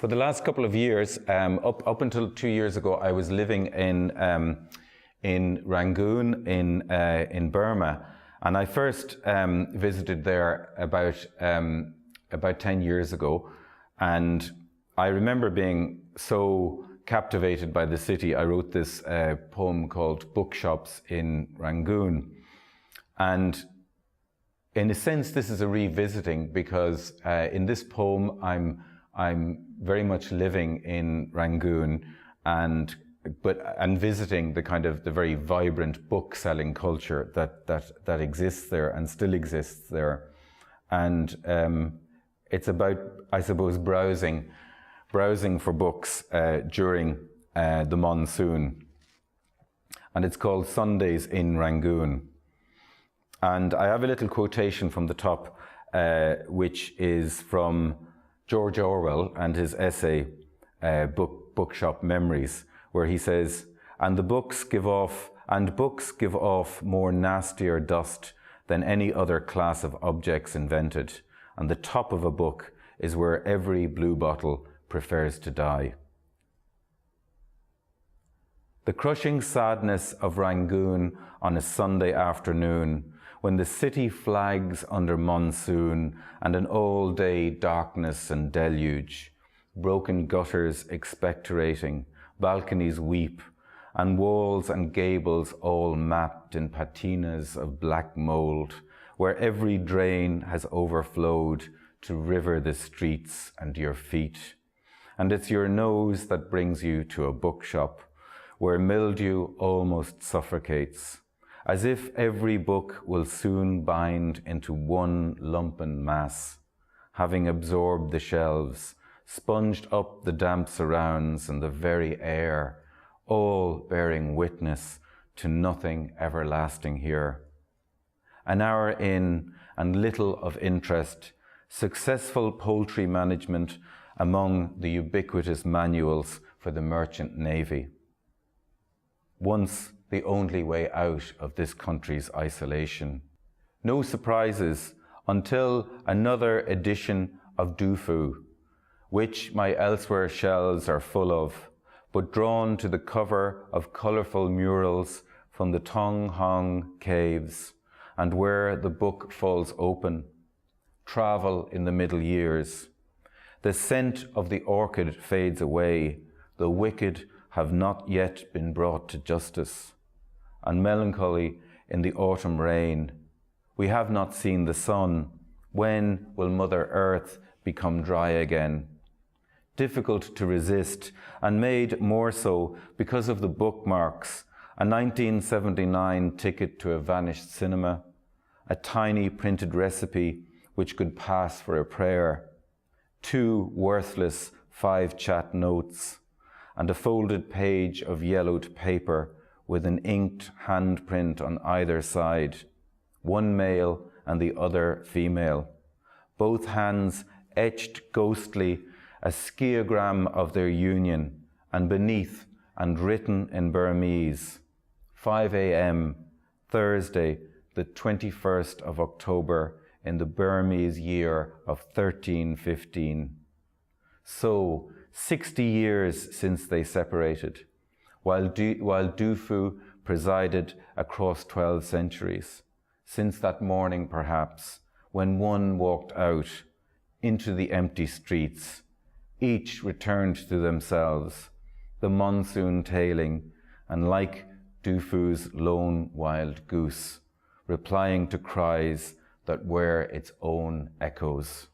For the last couple of years, up until 2 years ago, I was living in Rangoon in Burma, and I first visited there about 10 years ago, and I remember being so captivated by the city. I wrote this poem called Bookshops in Rangoon, and in a sense this is a revisiting, because in this poem I'm very much living in Rangoon and visiting the very vibrant book selling culture that exists there and still exists there, and it's about, I suppose, browsing for books during the monsoon, and it's called Sundays in Rangoon. And I have a little quotation from the top, which is from George Orwell and his essay, Bookshop Memories, where he says, and books give off more nastier dust than any other class of objects invented, and the top of a book is where every bluebottle prefers to die. The crushing sadness of Rangoon on a Sunday afternoon, when the city flags under monsoon and an all-day darkness and deluge, broken gutters expectorating, balconies weep, and walls and gables all mapped in patinas of black mould, where every drain has overflowed to river the streets and your feet. And it's your nose that brings you to a bookshop, where mildew almost suffocates, as if every book will soon bind into one lumpen mass, having absorbed the shelves, sponged up the damp surrounds and the very air, all bearing witness to nothing everlasting here. An hour in, and little of interest, successful poultry management among the ubiquitous manuals for the merchant navy. Once the only way out of this country's isolation. No surprises until another edition of Dufu, which my elsewhere shelves are full of, but drawn to the cover of colourful murals from the Tong Hong caves, and where the book falls open, travel in the middle years. The scent of the orchid fades away, the wicked have not yet been brought to justice. And melancholy in the autumn rain, we have not seen the sun. When will Mother Earth become dry again? Difficult to resist, and made more so because of the bookmarks, a 1979 ticket to a vanished cinema, a tiny printed recipe which could pass for a prayer, 2 worthless 5-chat notes, and a folded page of yellowed paper with an inked handprint on either side, one male and the other female, both hands etched ghostly, a skiagram of their union, and beneath and written in Burmese, 5 a.m., Thursday, the 21st of October in the Burmese year of 1315. So, 60 years since they separated, while Dufu presided across 12 centuries, since that morning perhaps, when one walked out into the empty streets, each returned to themselves, the monsoon tailing, and like Dufu's lone wild goose, replying to cries that were its own echoes.